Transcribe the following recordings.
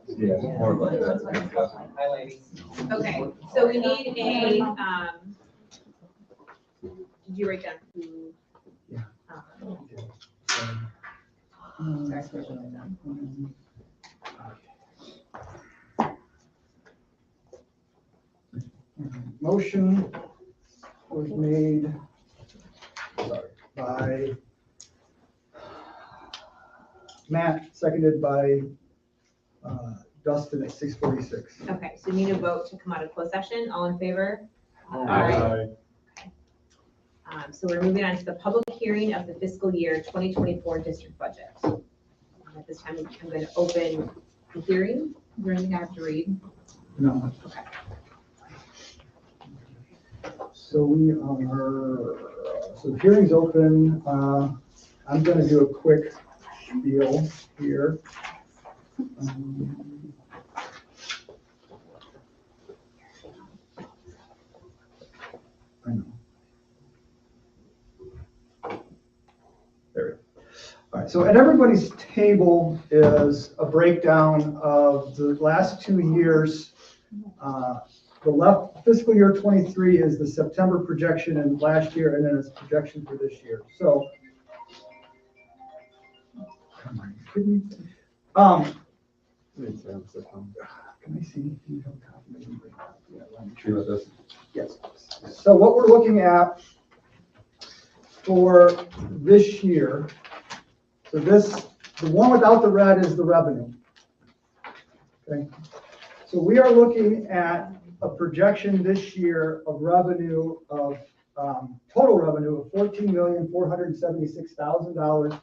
Yeah, more like that. Okay, so we need a, did you write down who? Yeah. Sorry, for writing that down. Motion was made by Matt, seconded by Dustin at 6:46. Okay, so we need a vote to come out of closed session. All in favor? Aye. So we're moving on to the public hearing of the fiscal year 2024 district budget. At this time, I'm going to open the hearing. Is there anything I have to read? No. Okay. So we are, so the hearing's open. I'm going to do a quick spiel here. I know. There we go. All right, so at everybody's table is a breakdown of the last 2 years. The left fiscal year 23 is the September projection and last year, and then it's projection for this year. So, come on, kidding me? Can I see if you have a copy? Yeah, let me True with this. Yes. So what we're looking at for this year, so this, the one without the red is the revenue. Okay. So we are looking at a projection this year of revenue of total revenue of $14,476,000,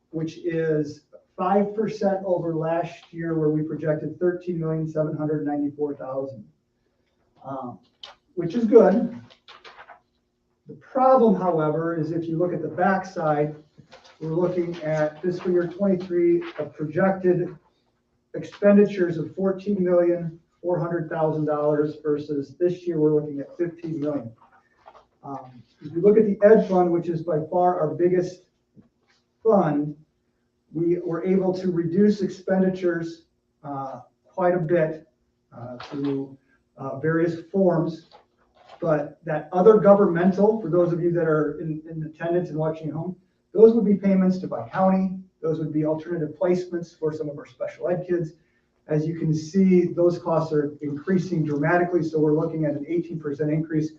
which is 5% over last year, where we projected $13,794,000, which is good. The problem, however, is if you look at the backside, we're looking at fiscal year 23 of projected expenditures of $14,400,000 versus this year we're looking at $15 million. If you look at the Ed Fund, which is by far our biggest fund, we were able to reduce expenditures quite a bit through various forms. But that other governmental, for those of you that are in attendance and watching at home, those would be payments to Buck County. Those would be alternative placements for some of our special ed kids. As you can see, those costs are increasing dramatically. So we're looking at an 18% increase,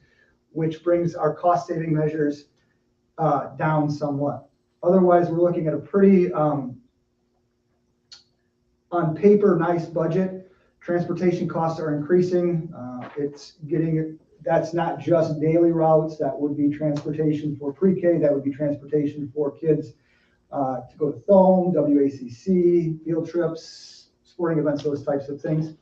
which brings our cost saving measures down somewhat. Otherwise, we're looking at a pretty, on paper, nice budget. Transportation costs are increasing. It's getting That's not just daily routes, that would be transportation for pre-K, that would be transportation for kids to go to Thome, WACC, field trips, sporting events, those types of things.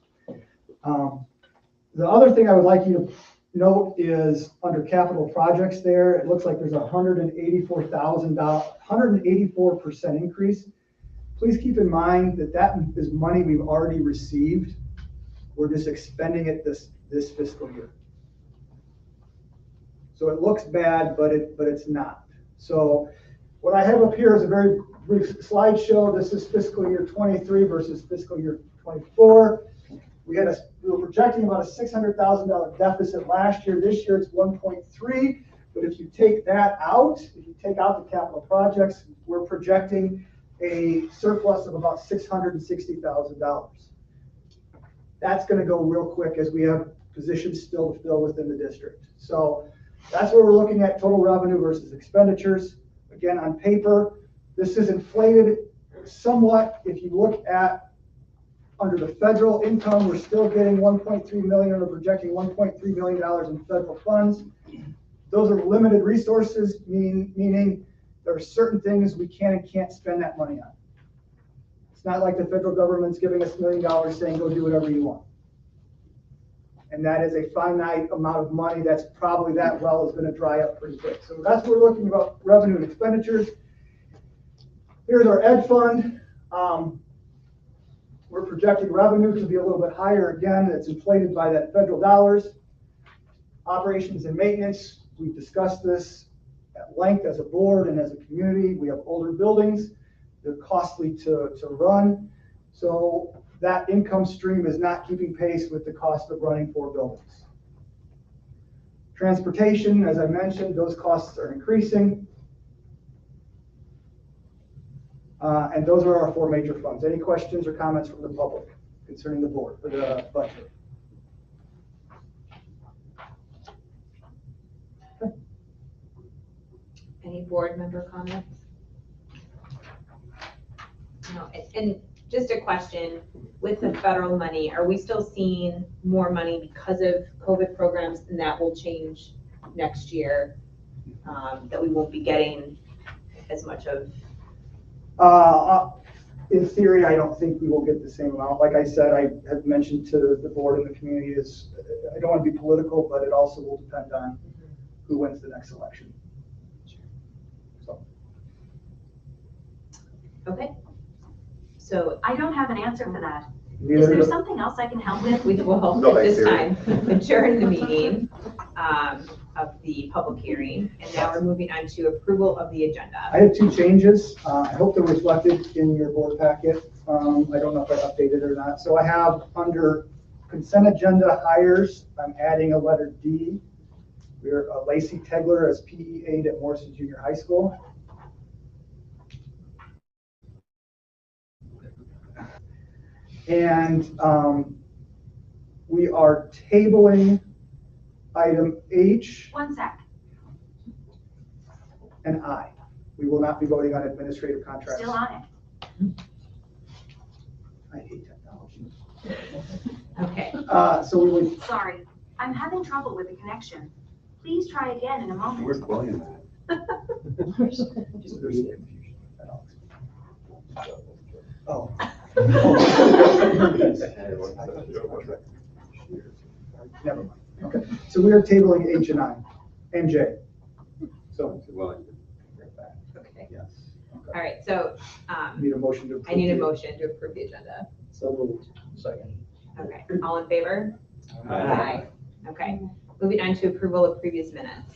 The other thing I would like you to note is under capital projects there, it looks like there's $184% increase. Please keep in mind that that is money we've already received. We're just expending it this fiscal year. So it looks bad, but it's not. So what I have up here is a very brief slideshow. This is fiscal year 23 versus fiscal year 24. We were projecting about a $600,000 deficit last year. This year it's 1.3. But if you take that out, if you take out the capital projects, we're projecting a surplus of about $660,000. That's going to go real quick as we have positions still to fill within the district. So that's what we're looking at, total revenue versus expenditures. Again, on paper, this is inflated somewhat. If you look at under the federal income, we're still getting $1.3 million, or projecting $1.3 million in federal funds. Those are limited resources, meaning there are certain things we can and can't spend that money on. It's not like the federal government's giving us $1 million saying, go do whatever you want. And that is a finite amount of money that's probably that well is going to dry up pretty quick. So that's what we're looking about, revenue and expenditures. Here's our ed fund. We're projecting revenue to be a little bit higher. Again, it's inflated by that federal dollars. Operations and maintenance, we've discussed this at length as a board and as a community. We have older buildings. They're costly to run. So that income stream is not keeping pace with the cost of running 4 buildings. Transportation, as I mentioned, those costs are increasing. And those are our 4 major funds. Any questions or comments from the public concerning the board or the budget? Okay. Any board member comments? No, and just a question, with the federal money, are we still seeing more money because of COVID programs, and that will change next year, that we won't be getting as much of? In theory, I don't think we will get the same amount. Like I said, I have mentioned to the board and the community is, I don't want to be political, but it also will depend on who wins the next election. So. Okay. So I don't have an answer for that. Is Neither there do- something else I can help with? we will, No, at this thanks, time, adjourn the meeting of the public hearing. And now we're moving on to approval of the agenda. I have 2 changes. I hope they're reflected in your board packet. I don't know if I updated or not. So I have under consent agenda hires, I'm adding a letter D. We're Lacey Tegler as PE aide at Morrison Junior High School. And we are tabling item H One sec. and I. We will not be voting on administrative contracts. Still on it. I hate technology. Okay. So we would, Sorry. I'm having trouble with the connection. Please try again in a moment. Where's William at? oh. Never mind. Okay. So we are tabling H and I and J. So, Okay. yes. All right. So Need a motion to approve. I need a motion to approve the agenda. So moved. Second. Okay. All in favor? Aye. Okay. Moving on to approval of previous minutes.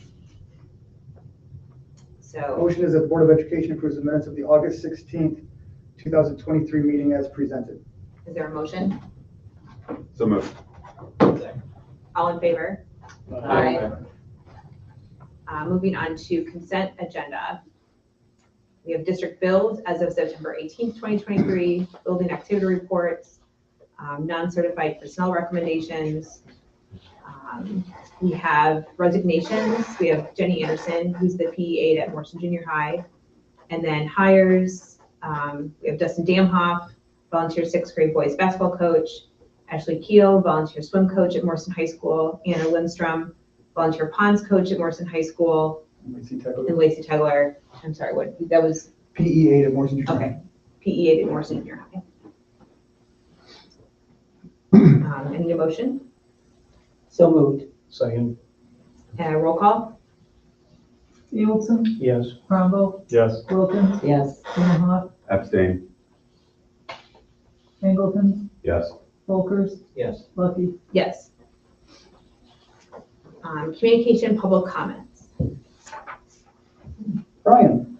So, Motion is that the Board of Education approves the minutes of the August 16th, 2023 meeting as presented. is there a motion? So moved. All in favor? Aye. Moving on to consent agenda. We have district bills as of September 18th, 2023, building activity reports, non-certified personnel recommendations. We have resignations. We have Jenny Anderson, who's the PE aide at Morrison Junior High. And then hires, we have Dustin Damhoff, volunteer 6th grade boys basketball coach, Ashley Keel, volunteer swim coach at Morrison High School, Anna Lindstrom, volunteer ponds coach at Morrison High School, Lacey and Tegler. Lacey Tegler. I'm sorry, what, that was PE8 at Morrison Junior. Okay. PE8 at Morrison Junior High. Any motion? So moved. Second. Roll call? Pielson, Yes. Brombo, Yes. Wilkins, Yes. Seymour, Abstain. Singleton, Yes. Folkers, Yes. Lucky. Yes. Communication, public comments. Brian?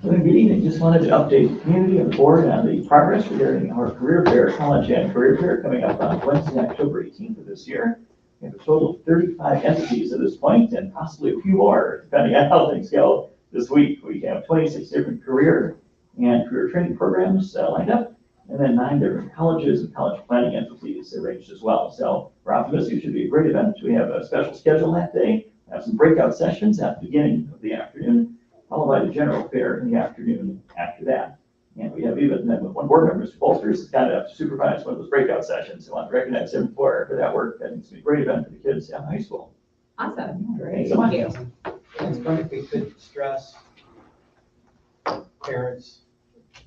Good evening. Just wanted to update the community and the board on the progress regarding our career fair, college and career fair coming up on Wednesday, October 18th of this year. We have a total of 35 entities at this point and possibly a few more depending on how things go this week. We have 26 different career and career training programs lined up, and then 9 different colleges and college planning entities arranged as well. So we're optimistic it should be a great event. We have a special schedule that day. We have some breakout sessions at the beginning of the afternoon, followed by the general fair in the afternoon after that. And we have even then with one board member, Mr. Bolsters, is kind of to supervise one of those breakout sessions. So I want to recognize him for that work. I think it's a great event for the kids at high school. Awesome. Thanks so much. Thank you. It's fun if we could stress parents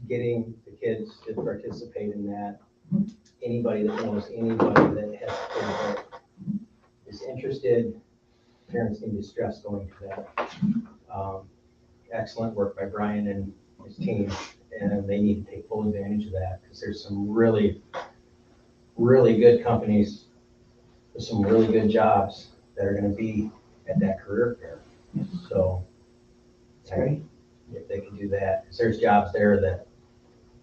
getting the kids to participate in that. Anybody that knows anybody that has a kid that is interested, parents need to stress going to that. Excellent work by Brian and his team, and they need to take full advantage of that because there's some really, really good companies with some really good jobs that are going to be at that career fair. So That's great. if they can do that, because there's jobs there that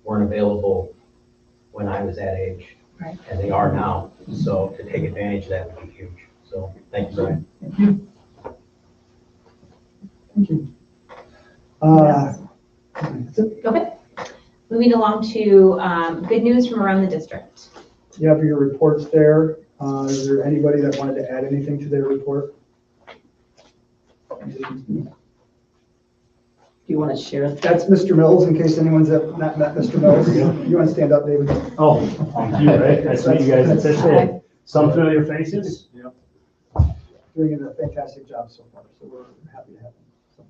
weren't available when I was that age. Right. And they are now. So to take advantage of that would be huge. So thank you, Brian. Thank you. That's it. Okay. Moving along to good news from around the district. You have your reports there. Is there anybody that wanted to add anything to their report? Do you want to share? That's Mr. Mills, in case anyone's not met Mr. Mills. You want to stand up, David? Oh, thank you, right? Nice to meet you guys officially. Some familiar faces. Doing a fantastic job so far, so we're happy to have him. So,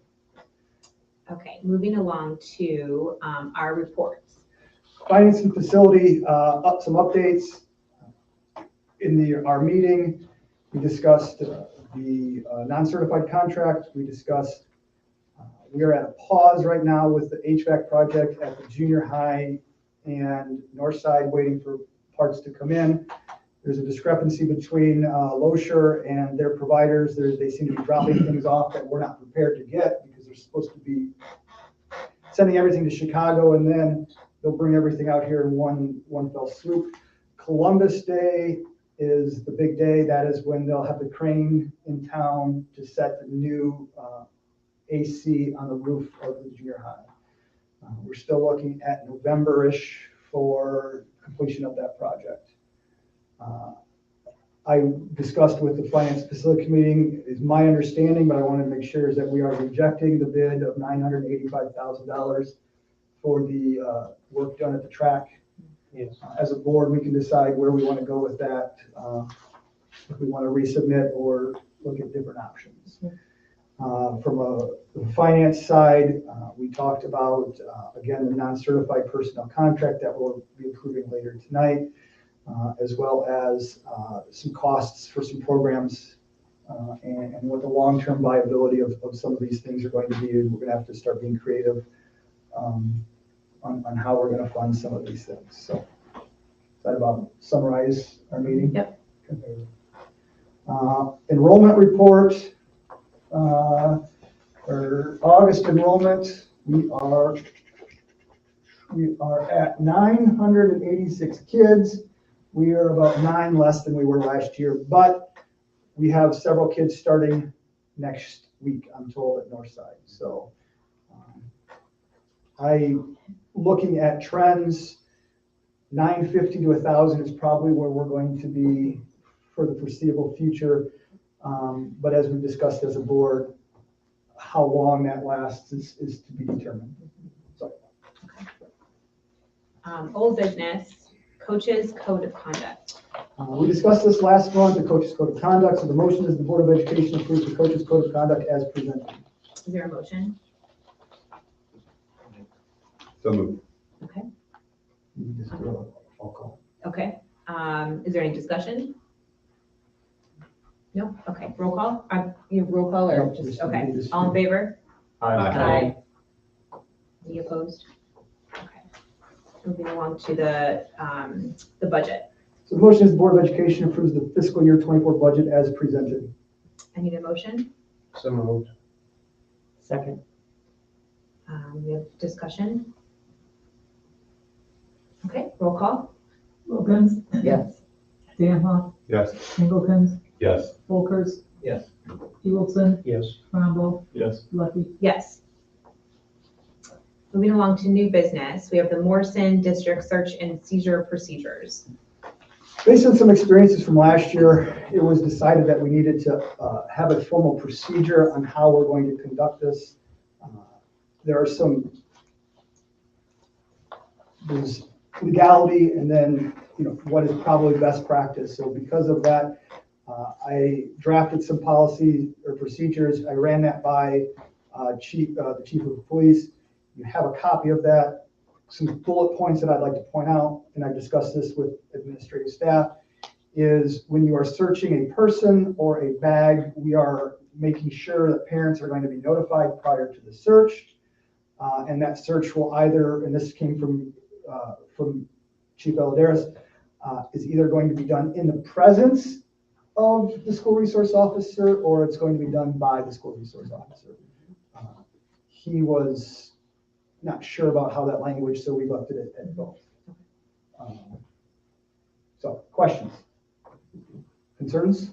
Okay, moving along to our reports. Finance and facility, some updates. In our meeting, we discussed the non-certified contract. We discussed we are at a pause right now with the HVAC project at the junior high and north side, waiting for parts to come in. There's a discrepancy between Loescher and their providers. They seem to be dropping things off that we're not prepared to get because they're supposed to be sending everything to Chicago, and then they'll bring everything out here in one fell swoop. Columbus Day is the big day. That is when they'll have the crane in town to set the new AC on the roof of the junior high. We're still looking at November-ish for completion of that project. I discussed with the finance facility committee, is my understanding, but I want to make sure, is that we are rejecting the bid of $985,000 for the work done at the track. Yes. As a board, we can decide where we want to go with that, if we want to resubmit or look at different options. From the finance side, we talked about, again, the non-certified personnel contract that we'll be approving later tonight, as well as some costs for some programs and what the long-term viability of some of these things are going to be. We're going to have to start being creative on how we're going to fund some of these things. So does that about summarize our meeting? Yep. Enrollment report. For August enrollment, we are at 986 kids. We are about 9 less than we were last year, but we have several kids starting next week, I'm told, at Northside. So looking at trends, 950 to 1,000 is probably where we're going to be for the foreseeable future. But as we discussed as a board, how long that lasts is to be determined. So. Old business, coaches code of conduct. We discussed this last month, the coach's code of conduct. So the motion is the Board of Education approves the coach's code of conduct as presented. Is there a motion? So moved. Okay, You just do a roll call. okay. Is there any discussion? No? Okay, roll call? You roll call or No, just, just- okay. just- All in favor? Aye. Any opposed? Okay. Moving along to the budget. So the motion is the Board of Education approves the fiscal year 24 budget as presented. I need a motion. So moved. Second. We have discussion. Okay, roll call? Wilkins, Yes. Danhoff, Yes. Singleton, Yes. Folkerts, Yes. Pielson, Yes. Tromble, Yes. Lucky. Yes. Moving along to new business, we have the Morrison District Search and Seizure Procedures. Based on some experiences from last year, it was decided that we needed to have a formal procedure on how we're going to conduct this. There are there's legality and then, what is probably best practice. So because of that, I drafted some policy or procedures. I ran that by the chief of police. You have a copy of that. Some bullet points that I'd like to point out, and I've discussed this with administrative staff, is when you are searching a person or a bag, we are making sure that parents are going to be notified prior to the search. And that search will either, and this came from Chief Eladaris, is either going to be done in the presence of the school resource officer, or it's going to be done by the school resource officer. He was not sure about how that language, so we left it at both. So, questions? Concerns?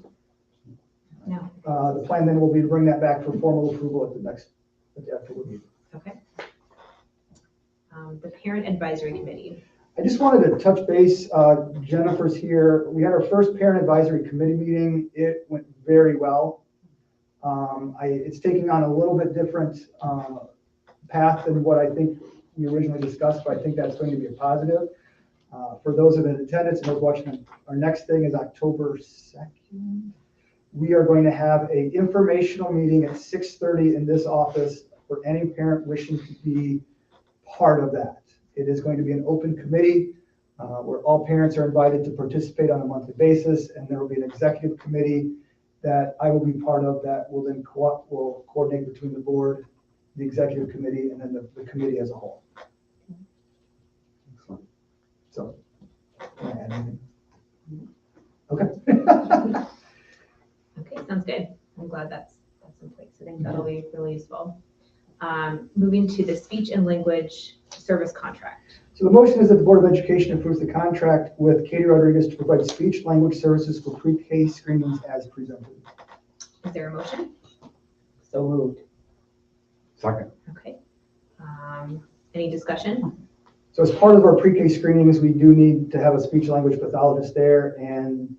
No. The plan then will be to bring that back for formal approval at the afterward meeting. Okay. The Parent Advisory Committee. I just wanted to touch base, Jennifer's here. We had our first Parent Advisory Committee meeting. It went very well. It's taking on a little bit different path than what I think we originally discussed, but I think that's going to be a positive. For those of in attendance and those watching, our next thing is October 2nd. We are going to have an informational meeting at 6:30 in this office for any parent wishing to be part of that. It is going to be an open committee where all parents are invited to participate on a monthly basis, and there will be an executive committee that I will be part of that will then will coordinate between the board, the executive committee, and then the committee as a whole. So, can I add anything? Okay. Okay, sounds good. I'm glad that's in place. I think that'll be really useful. Moving to the speech and language service contract. So the motion is that the Board of Education approves the contract with Katie Rodriguez to provide speech language services for pre-K screenings as presented. Is there a motion? So moved. Second. Okay. Any discussion? So as part of our pre-K screenings, we do need to have a speech language pathologist there, and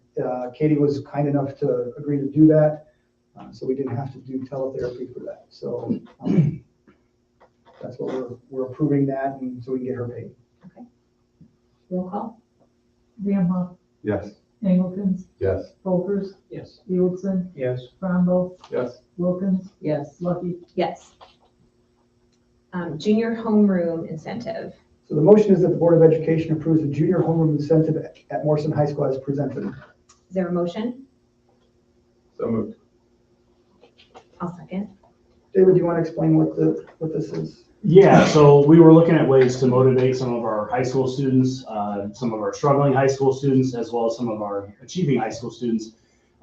Katie was kind enough to agree to do that. So we didn't have to do teletherapy for that. So that's what we're approving that, and so we can get her paid. Roll call? Danhoff, Yes. Singleton, Yes. Folkerts, Yes. Pielson, Yes. Tromble, Yes. Wilkins, Yes. Lucky. Yes. Junior homeroom incentive. So the motion is that the Board of Education approves the junior homeroom incentive at Morrison High School as presented. Is there a motion? So moved. I'll second. David, do you want to explain what this is? Yeah, so we were looking at ways to motivate some of our high school students, some of our struggling high school students, as well as some of our achieving high school students.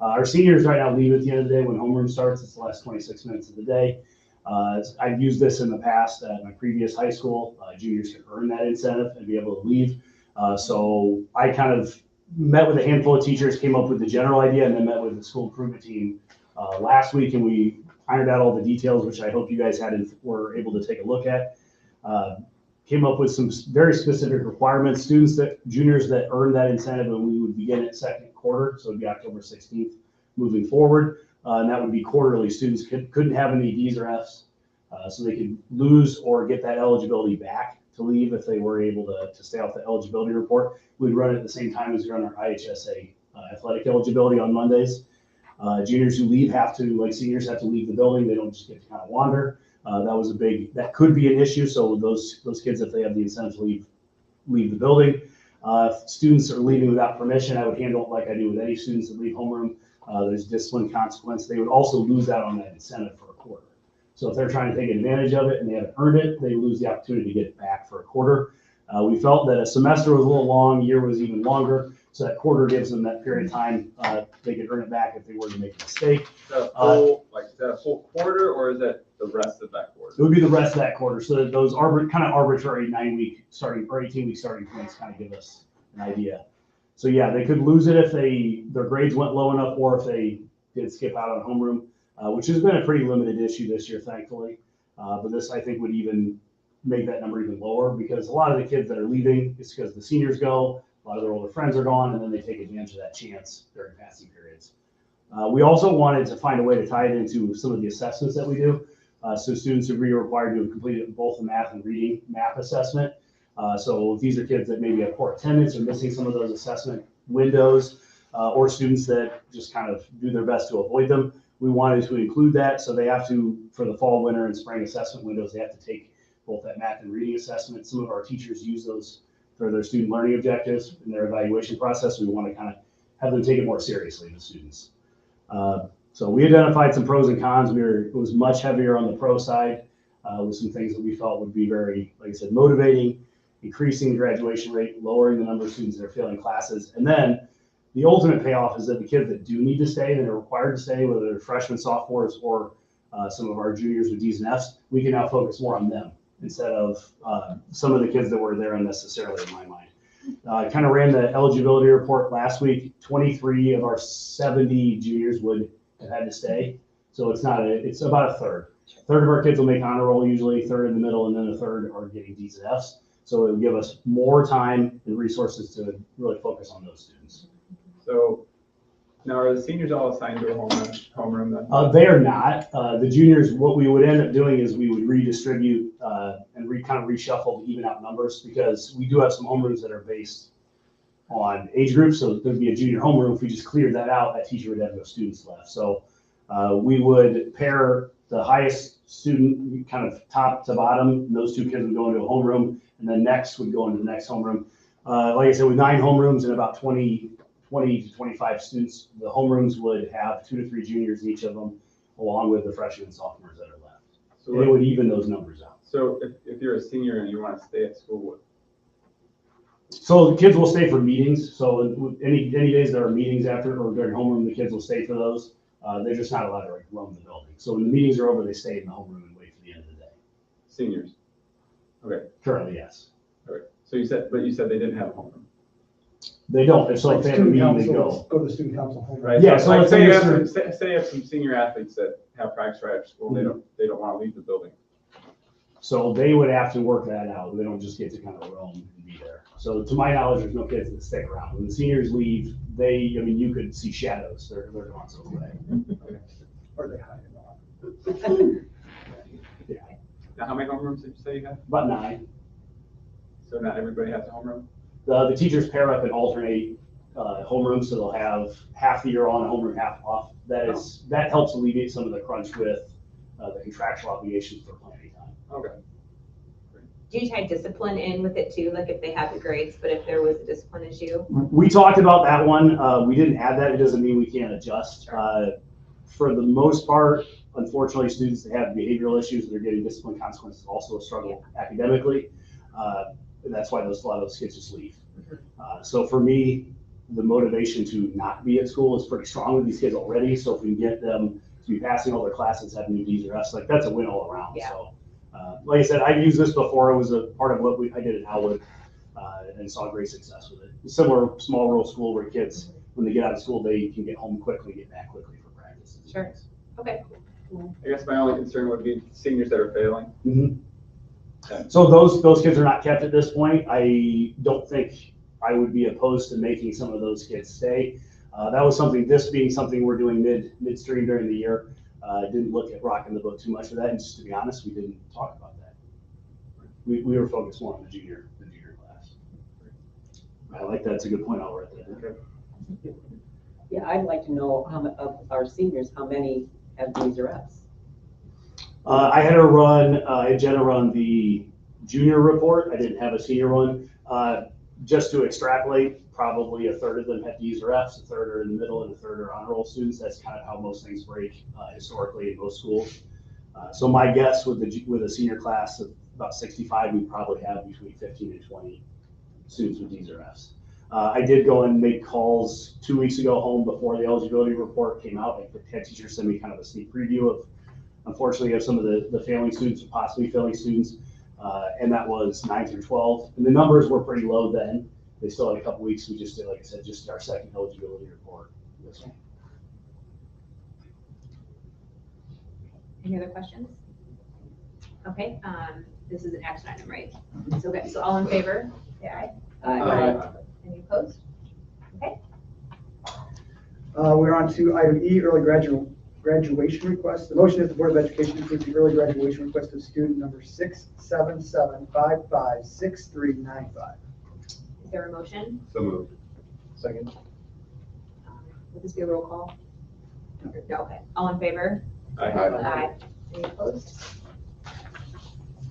Our seniors right now leave at the end of the day when homeroom starts. It's the last 26 minutes of the day. I've used this in the past at my previous high school. Juniors could earn that incentive and be able to leave. So I kind of met with a handful of teachers, came up with the general idea, and then met with the school improvement team last week, and we ironed out all the details, which I hope you guys were able to take a look at. Came up with some very specific requirements. Juniors that earn that incentive, and we would begin at second quarter, so it'd be October 16th moving forward. And that would be quarterly. Students couldn't have any Ds or Fs, so they could lose or get that eligibility back to leave if they were able to stay off the eligibility report. We'd run it at the same time as we run our IHSA athletic eligibility on Mondays. Juniors who leave have to, like seniors, have to leave the building. They don't just get to kind of wander. That could be an issue. So those kids, if they have the incentive to leave the building. If students are leaving without permission, I would handle it like I do with any students that leave homeroom. There's discipline consequence. They would also lose out on that incentive for a quarter. So if they're trying to take advantage of it and they haven't earned it, they lose the opportunity to get it back for a quarter. We felt that a semester was a little long, year was even longer. So that quarter gives them that period of time, they could earn it back if they were to make a mistake. Is that a full quarter, or is that the rest of that quarter? It would be the rest of that quarter. So that those kind of arbitrary 9-week starting or 18-week starting points kind of give us an idea. So yeah, they could lose it if their grades went low enough, or if they did skip out on homeroom, which has been a pretty limited issue this year, thankfully. But this, I think, would even make that number even lower, because a lot of the kids that are leaving is because the seniors go, a lot of their older friends are gone, and then they take advantage of that chance during passing periods. We also wanted to find a way to tie it into some of the assessments that we do. So students are required to have completed both the math and reading map assessment. So these are kids that maybe have poor attendance or missing some of those assessment windows, or students that just kind of do their best to avoid them. We wanted to include that, so they have to, for the fall, winter, and spring assessment windows, they have to take both that math and reading assessment. Some of our teachers use those for their student learning objectives in their evaluation process. We want to kind of have them take it more seriously, the students. So we identified some pros and cons. It was much heavier on the pro side, with some things that we felt would be very, like I said, motivating, increasing the graduation rate, lowering the number of students that are failing classes. And then the ultimate payoff is that the kids that do need to stay, that are required to stay, whether they're freshmen, sophomores, or some of our juniors with D's and F's, we can now focus more on them instead of some of the kids that were there unnecessarily, in my mind. I kind of ran the eligibility report last week. 23 of our 70 juniors would have had to stay. So it's about a third. A third of our kids will make honor roll usually, a third in the middle, and then a third are getting D's and F's. So it'll give us more time and resources to really focus on those students. So now, are the seniors all assigned to a homeroom then? They are not. The juniors, what we would end up doing is we would redistribute and kind of reshuffle to even out numbers, because we do have some homerooms that are based on age groups. So there'd be a junior homeroom. If we just cleared that out, that teacher would have no students left. So we would pair the highest student, kind of top to bottom, and those two kids would go into a homeroom, and then next would go into the next homeroom. Like I said, with 9 homerooms and about 20 to 25 students, the homerooms would have 2 to 3 juniors in each of them, along with the freshmen and sophomores that are left. So it would even those numbers out. So if you're a senior and you want to stay at school, So the kids will stay for meetings. So any days there are meetings after or during homeroom, the kids will stay for those. They're just not allowed to roam the building. So when the meetings are over, they stay in the homeroom and wait for the end of the day. seniors? Okay, Currently, yes. okay. So you said they didn't have a homeroom, They don't. So Like if they have a student meeting, they council, go. go to the student council home. right? Yeah, so like let's say say you Mr. have say you have some senior athletes that have practice right after school, they don't want to leave the building. So they would have to work that out. They don't just get to kind of roam and be there. So to my knowledge, there's no kids that stick around. When the seniors leave, you could see shadows. They're gone so away. Or they hide it on. Yeah, Now, how many homerooms did you say you have? about 9. So not everybody has a homeroom? The teachers pair up and alternate homerooms, so they'll have half the year on, homeroom half off. That helps alleviate some of the crunch with the contractual obligations for planning time. Okay. Do you tie discipline in with it too? Like if they have the grades, but if there was a discipline issue? We talked about that one. We didn't add that. It doesn't mean we can't adjust. For the most part, unfortunately, students that have behavioral issues, they're getting discipline consequences, also a struggle academically. And that's why a lot of those kids just leave. So for me, the motivation to not be at school is pretty strong with these kids already. So if we can get them to be passing all their classes, having new D's or F's, like that's a win all around. Yeah. So like I said, I've used this before. It was a part of what I did at Howard and saw great success with it. Similar small rural school where kids, when they get out of school, they can get home quickly, get back quickly for practice. Sure. Okay. I guess my only concern would be seniors that are failing. Mm-hmm. So those kids are not kept at this point. I don't think I would be opposed to making some of those kids stay. That was this being something we're doing midstream during the year. Didn't look at rocking the boat too much for that. And just to be honest, we didn't talk about that. We were focused more on the junior class. I like that. It's a good point. I'll write that. Okay. Yeah, I'd like to know of our seniors, how many have Ds or Fs? I had her run, I had Jenna run the junior report. I didn't have a senior one. Just to extrapolate, probably a third of them had Ds or Fs, a third are in the middle, and a third are honor roll students. That's kind of how most things break historically in most schools. So my guess with a senior class of about 65, we probably have between 15 and 20 students with Ds or Fs. I did go and make calls 2 weeks ago home before the eligibility report came out. I had teachers send me kind of a sneak preview of, unfortunately, of some of the failing students, possibly failing students, and that was 9 through 12. And the numbers were pretty low then. They still had a couple weeks. We just did, like I said, just our second eligibility report. Any other questions? Okay, this is an action item, right? So, okay, so all in favor, say aye. Any opposed? Okay, We're on to item E, early graduation request. The motion is the Board of Education approves the early graduation request of student number 677556395. is there a motion? So moved. Second. Will this be a roll call? No, okay, all in favor? Aye. Any opposed?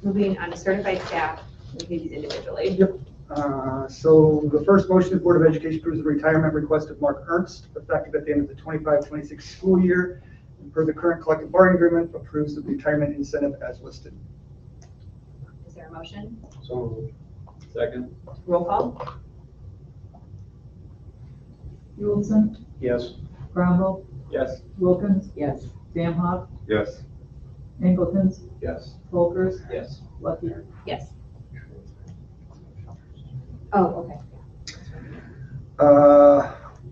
Moving on to certified staff, we do these individually. So the first motion is Board of Education approves the retirement request of Mark Ernst, effective at the end of the 25-26 school year. And per the current collective bargaining agreement, approves the retirement incentive as listed. Is there a motion? So moved. Second. Roll call? Piewulson, Yes. Bromwell, Yes. Wilkins, Yes. Zamhoff, Yes. Angleton, Yes. Folkers, Yes. Lucky. Yes. Oh, okay.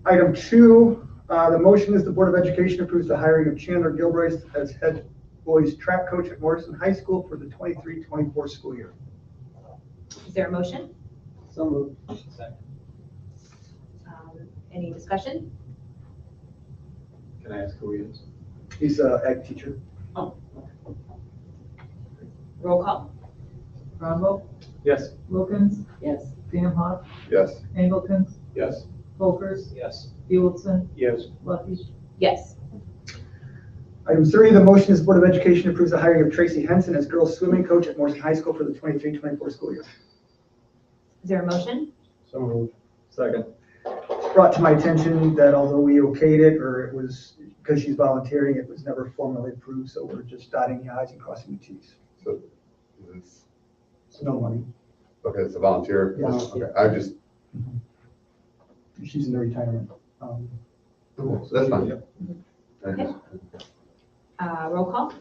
Item 2, the motion is the Board of Education approves the hiring of Chandler Gilbreth as head boys track coach at Morrison High School for the 23-24 school year. Is there a motion? So moved. Second. Any discussion? Can I ask who he is? He's an ag teacher. Roll call? Bromwell, Yes. Wilkins, Yes. Zamhoff, Yes. Angleton, Yes. Folkers, Yes. Piewulson, Yes. Lucky. Yes. Item 3, the motion is Board of Education approves the hiring of Tracy Henson as girls swimming coach at Morrison High School for the 23-24 school year. Is there a motion? So moved. Second. Brought to my attention that although we okayed it, or it was, because she's volunteering, it was never formally approved, so we're just dotting the i's and crossing the t's. So it's, So no money. okay, it's a volunteer. Yeah. Okay, I just, She's in the retirement. so that's fine. I Okay. just- Roll call?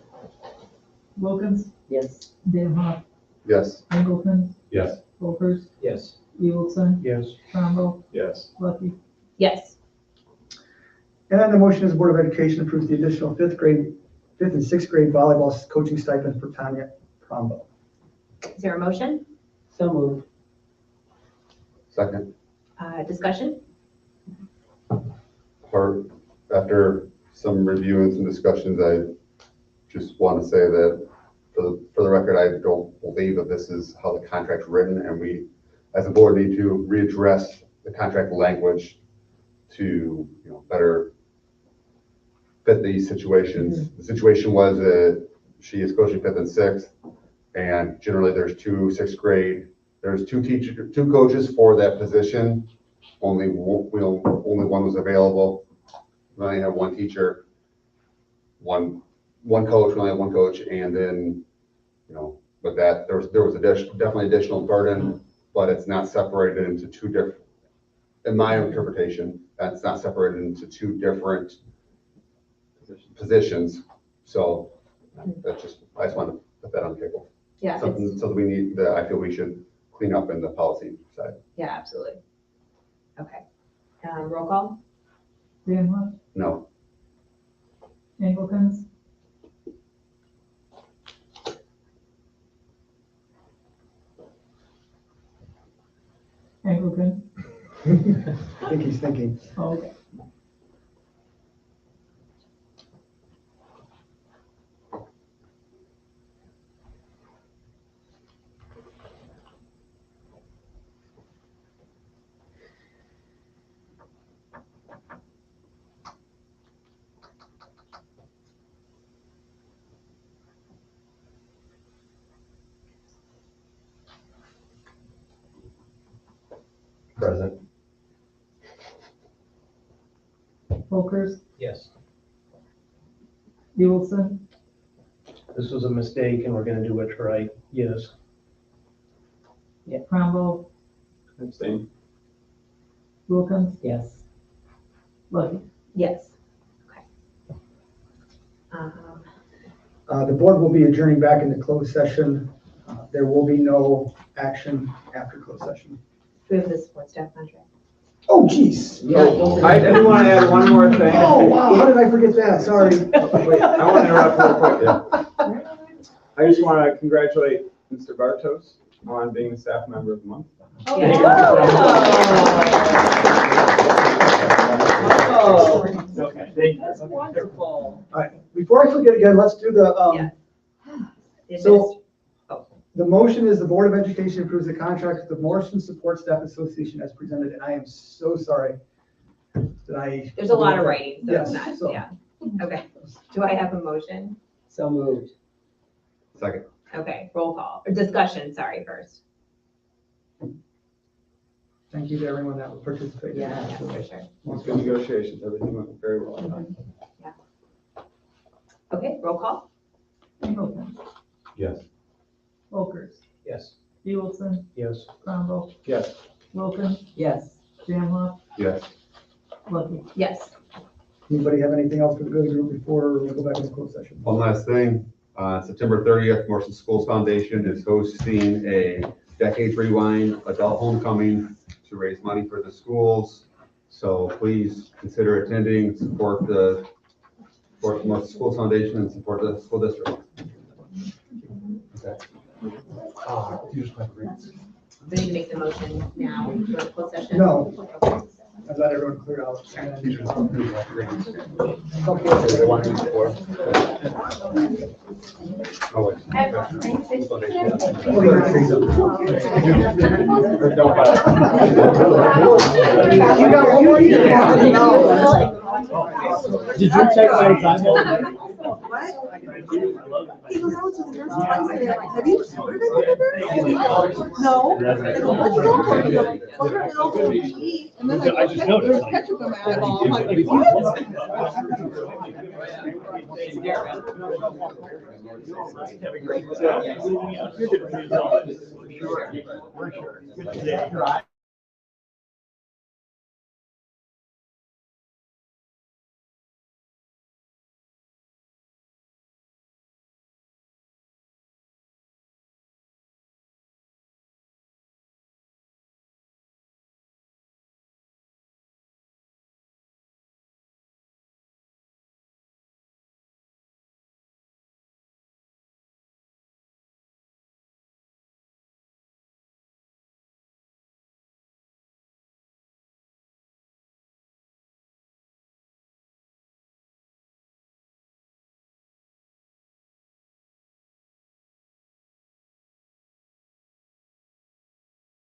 Wilkins, Yes. Zamhoff, Yes, Angleton, Yes. Folkers, Yes. Piewulson, Yes. Bromwell, Yes. Lucky. Yes. And then the motion is the Board of Education approves the additional 5th and 6th grade volleyball coaching stipend for Tanya Trombo. Is there a motion? So moved. second. Discussion? After some review and some discussions, I just want to say that for the record, I don't believe that this is how the contract's written, and we, as a board, need to readdress the contract language to, better fit these situations. The situation was that she is coaching 5th and 6th, and generally there's two coaches for that position. Only one was available. We only have one teacher, one coach, we only have one coach, and then, with that, there was definitely additional burden, but it's not separated into two different, in my interpretation, that's not separated into two different positions. So I just wanted to put that on the table. Yeah. Something that I feel we should clean up in the policy side. Yeah, absolutely. Okay. Roll call? Zamhoff, No, Angleton, Angleton. I think he's thinking. Oh, okay. Wilkers, Yes. Pielson, This was a mistake and we're gonna do it right. Yes. Cromwell, Abstain. Wilkins, Yes. Lucky. Yes. Okay. The board will be adjourning back into closed session. There will be no action after closed session. Do we have the support staff contract? Oh, geez. I do want to add one more thing. Oh, wow, how did I forget that? Sorry. Wait, I want to interrupt real quick. I just want to congratulate Mr. Bartos on being the staff member of the month. Okay, thank you. That's wonderful. All right, before I forget again, let's do the, So- the motion is the Board of Education approves the contract with the Morrison Support Staff Association as presented, and I am so sorry that I. There's a lot of writing, so it's Yes, not, so- yeah. Okay. Do I have a motion? So moved. Second. Okay, roll call, or discussion, sorry, first. Thank you to everyone that participated. Yeah. Yeah, for sure. It's good negotiations. Everything went very well. Okay, roll call? Singleton, Yes. Wilkers, Yes. Pielson, Yes. Cromwell, Yes. Wilkins, Yes. Shamrock, Yes. Lucky. Yes. Anybody have anything else for the good group before we go back into closed session? One last thing, September 30th, Morrison Schools Foundation is hosting a Decades Rewind Adult Homecoming to raise money for the schools. So please consider attending, support the Morrison Schools Foundation and support the school district. Do we need to make the motion now for the closed session? No. Okay. I've let everyone clear out. And then- Oh, wait. You got one more year. Did you check my time? He goes out to the nurse place and they're like, have you heard of it? No. And then I just noticed. There's ketchup in my eyeball. I'm like, what? We're sure. Good day.